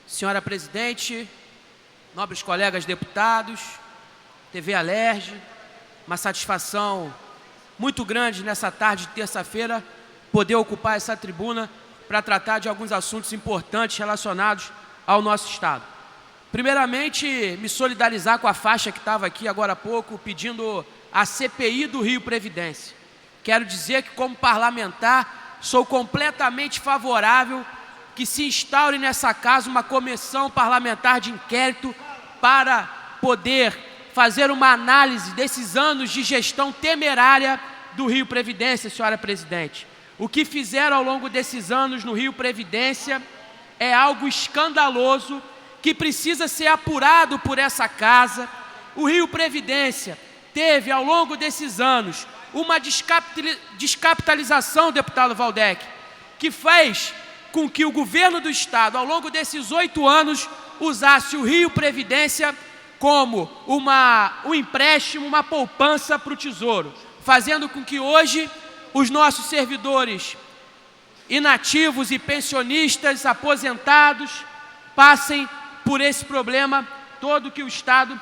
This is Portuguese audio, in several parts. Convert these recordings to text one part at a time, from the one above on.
Senhora presidente, nobres colegas deputados, TV Alerj, uma satisfação muito grande nessa tarde de terça-feira poder ocupar essa tribuna para tratar de alguns assuntos importantes relacionados ao nosso Estado. Primeiramente, me solidarizar com a faixa que estava aqui agora há pouco, pedindo a CPI do Rio Previdência. Quero dizer que, como parlamentar, sou completamente favorável que se instaure nessa casa uma comissão parlamentar de inquérito para poder fazer uma análise desses anos de gestão temerária do Rio Previdência, senhora presidente. O que fizeram ao longo desses anos no Rio Previdência é algo escandaloso que precisa ser apurado por essa casa. O Rio Previdência teve, ao longo desses anos, uma descapitalização, deputado Waldeck, que fez com que o governo do Estado, ao longo desses 8 anos, usasse o Rio Previdência como um empréstimo, uma poupança para o Tesouro, fazendo com que hoje os nossos servidores inativos e pensionistas, aposentados, passem por esse problema todo que o Estado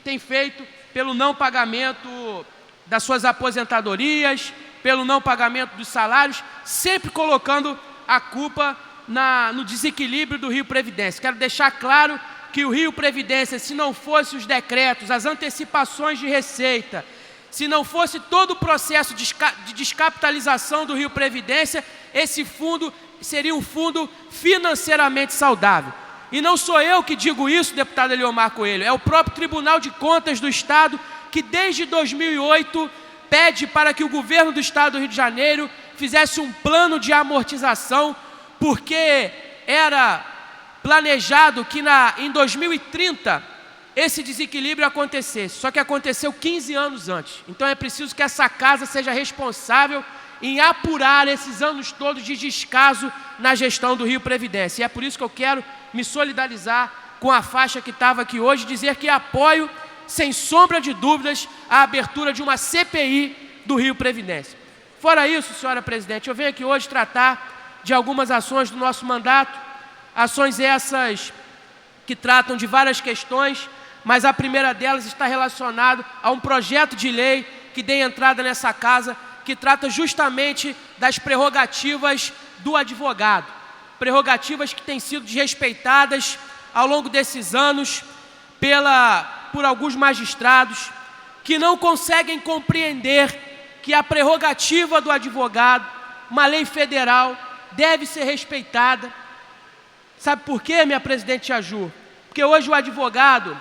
tem feito pelo não pagamento das suas aposentadorias, pelo não pagamento dos salários, sempre colocando a culpa no desequilíbrio do Rio Previdência. Quero deixar claro que o Rio Previdência, se não fosse os decretos, as antecipações de receita, se não fosse todo o processo de descapitalização do Rio Previdência, esse fundo seria um fundo financeiramente saudável. E não sou eu que digo isso, deputado Eliomar Coelho, é o próprio Tribunal de Contas do Estado que desde 2008 pede para que o governo do Estado do Rio de Janeiro fizesse um plano de amortização, porque era planejado que em 2030 esse desequilíbrio acontecesse, só que aconteceu 15 anos antes. Então é preciso que essa casa seja responsável em apurar esses anos todos de descaso na gestão do Rio Previdência. E é por isso que eu quero me solidarizar com a faixa que estava aqui hoje, dizer que apoio, sem sombra de dúvidas, a abertura de uma CPI do Rio Previdência. Fora isso, senhora presidente, eu venho aqui hoje tratar de algumas ações do nosso mandato, ações essas que tratam de várias questões, mas a primeira delas está relacionada a um projeto de lei que dei entrada nessa casa, que trata justamente das prerrogativas do advogado, prerrogativas que têm sido desrespeitadas ao longo desses anos por alguns magistrados que não conseguem compreender que a prerrogativa do advogado, uma lei federal, deve ser respeitada. Sabe por quê, minha presidente Aju? Porque hoje o advogado,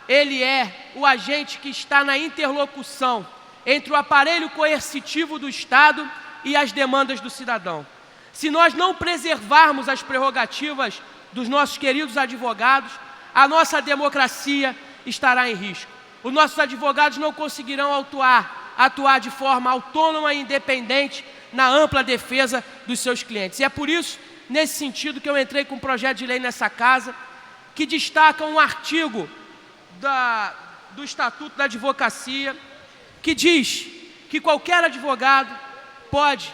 ele é o agente que está na interlocução entre o aparelho coercitivo do Estado e as demandas do cidadão. Se nós não preservarmos as prerrogativas dos nossos queridos advogados, a nossa democracia estará em risco. Os nossos advogados não conseguirão atuar de forma autônoma e independente na ampla defesa dos seus clientes. E é por isso, nesse sentido, que eu entrei com um projeto de lei nessa casa, que destaca um artigo do Estatuto da Advocacia, que diz que qualquer advogado pode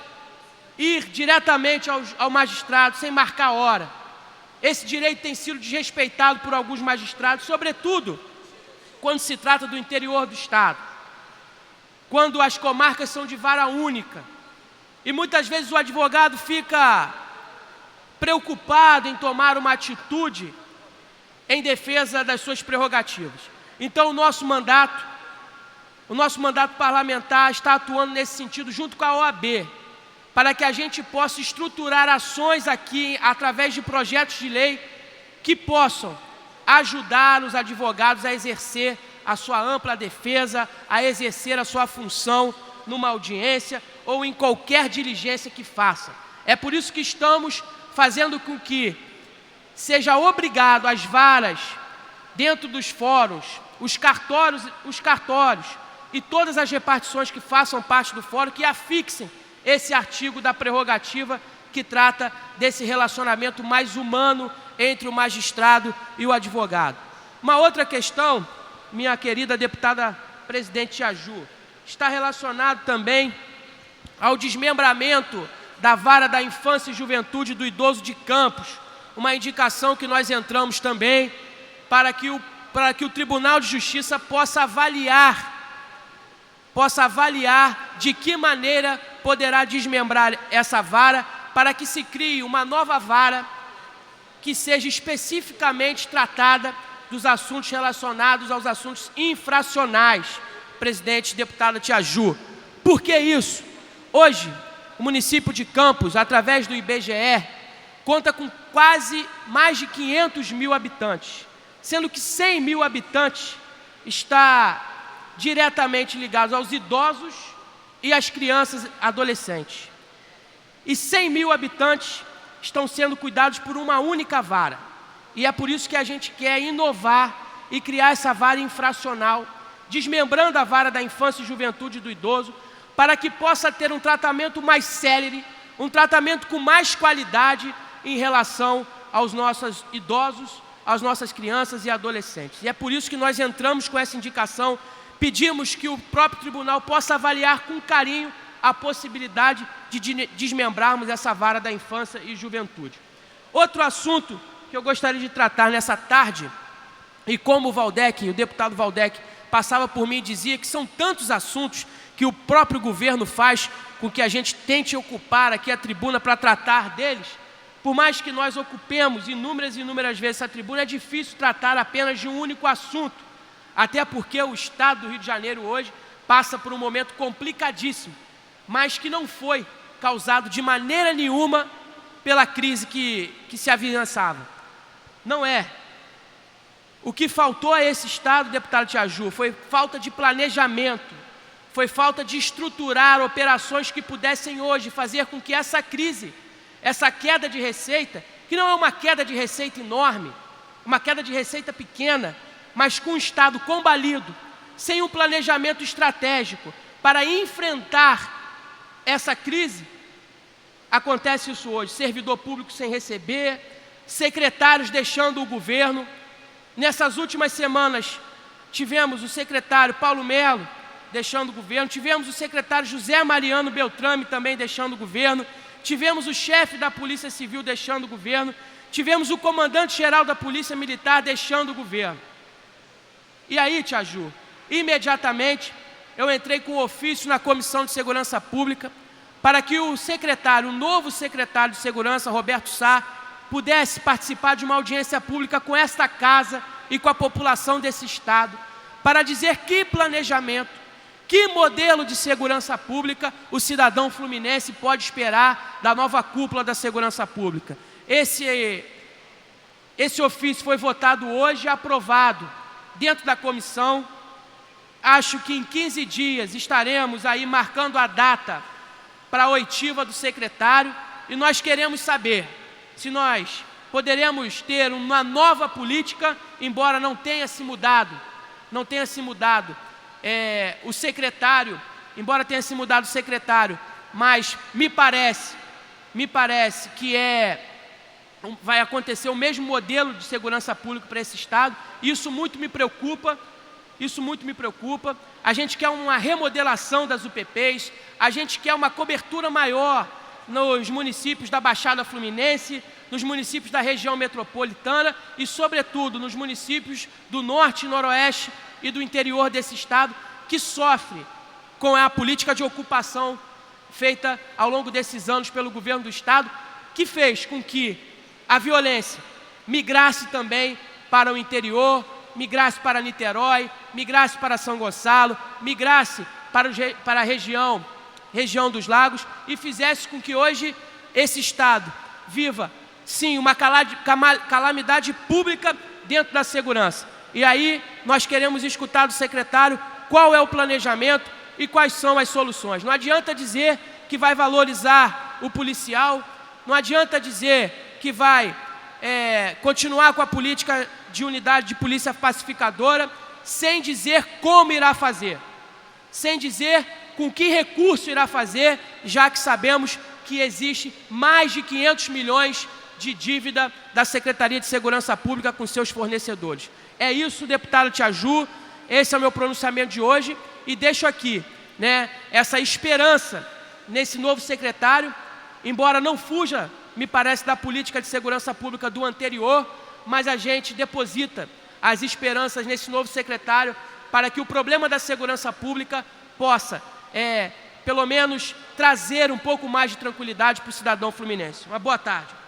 ir diretamente ao magistrado sem marcar hora. Esse direito tem sido desrespeitado por alguns magistrados, sobretudo quando se trata do interior do Estado, quando as comarcas são de vara única. E muitas vezes o advogado fica preocupado em tomar uma atitude em defesa das suas prerrogativas. Então o nosso mandato parlamentar está atuando nesse sentido junto com a OAB, para que a gente possa estruturar ações aqui através de projetos de lei que possam ajudar os advogados a exercer a sua ampla defesa, a exercer a sua função numa audiência ou em qualquer diligência que faça. É por isso que estamos fazendo com que seja obrigado as varas dentro dos fóruns, os cartórios e todas as repartições que façam parte do fórum, que afixem esse artigo da prerrogativa que trata desse relacionamento mais humano entre o magistrado e o advogado. Uma outra questão, minha querida deputada presidente Aju, está relacionado também ao desmembramento da Vara da Infância e Juventude do Idoso de Campos, uma indicação que nós entramos também para que o Tribunal de Justiça possa avaliar de que maneira poderá desmembrar essa vara, para que se crie uma nova vara que seja especificamente tratada dos assuntos relacionados aos assuntos infracionais. Presidente, deputada Tia Ju. Por que isso? Hoje, o município de Campos, através do IBGE, conta com quase mais de 500 mil habitantes, sendo que 100 mil habitantes está diretamente ligados aos idosos e às crianças e adolescentes. E 100 mil habitantes estão sendo cuidados por uma única vara. E é por isso que a gente quer inovar e criar essa vara infracional, desmembrando a vara da infância e juventude e do idoso, para que possa ter um tratamento mais célere, um tratamento com mais qualidade em relação aos nossos idosos, às nossas crianças e adolescentes. E é por isso que nós entramos com essa indicação, pedimos que o próprio tribunal possa avaliar com carinho a possibilidade de desmembrarmos essa vara da infância e juventude. Outro assunto que eu gostaria de tratar nessa tarde, e como o deputado Valdec, passava por mim e dizia que são tantos assuntos que o próprio governo faz com que a gente tente ocupar aqui a tribuna para tratar deles. Por mais que nós ocupemos inúmeras vezes essa tribuna, é difícil tratar apenas de um único assunto, até porque o Estado do Rio de Janeiro hoje passa por um momento complicadíssimo, mas que não foi causado de maneira nenhuma pela crise que se avançava. Não é. O que faltou a esse Estado, deputado Tia Ju, foi falta de planejamento, foi falta de estruturar operações que pudessem hoje fazer com que essa crise, essa queda de receita, que não é uma queda de receita enorme, uma queda de receita pequena, mas com o Estado combalido, sem um planejamento estratégico para enfrentar essa crise, acontece isso hoje. Servidor público sem receber, secretários deixando o governo. Nessas últimas semanas, tivemos o secretário Paulo Melo deixando o governo, tivemos o secretário José Mariano Beltrame também deixando o governo, tivemos o chefe da Polícia Civil deixando o governo, tivemos o comandante-geral da Polícia Militar deixando o governo. E aí, Tia Ju, imediatamente eu entrei com um ofício na Comissão de Segurança Pública para que o novo secretário de Segurança, Roberto Sá, pudesse participar de uma audiência pública com esta casa e com a população desse Estado, para dizer que planejamento, que modelo de segurança pública o cidadão fluminense pode esperar da nova cúpula da segurança pública. Esse ofício foi votado hoje e aprovado dentro da comissão. Acho que em 15 dias estaremos aí marcando a data para a oitiva do secretário, e nós queremos saber se nós poderemos ter uma nova política, embora não tenha se mudado o secretário, embora tenha se mudado o secretário, mas me parece que vai acontecer o mesmo modelo de segurança pública para esse Estado. Isso muito me preocupa. A gente quer uma remodelação das UPPs, a gente quer uma cobertura maior nos municípios da Baixada Fluminense, nos municípios da região metropolitana e, sobretudo, nos municípios do norte e noroeste e do interior desse Estado, que sofre com a política de ocupação feita ao longo desses anos pelo governo do Estado, que fez com que a violência migrasse também para o interior, migrasse para Niterói, migrasse para São Gonçalo, migrasse para a região dos Lagos e fizesse com que hoje esse Estado viva, sim, uma calamidade pública dentro da segurança. E aí nós queremos escutar do secretário qual é o planejamento e quais são as soluções. Não adianta dizer que vai valorizar o policial, não adianta dizer que vai continuar com a política de unidade de polícia pacificadora, sem dizer como irá fazer, sem dizer com que recurso irá fazer, já que sabemos que existe mais de 500 milhões de dívida da Secretaria de Segurança Pública com seus fornecedores. É isso, deputado Tia Ju, esse é o meu pronunciamento de hoje, e deixo aqui, essa esperança nesse novo secretário, embora não fuja me parece, da política de segurança pública do anterior, mas a gente deposita as esperanças nesse novo secretário para que o problema da segurança pública possa, pelo menos, trazer um pouco mais de tranquilidade para o cidadão fluminense. Uma boa tarde.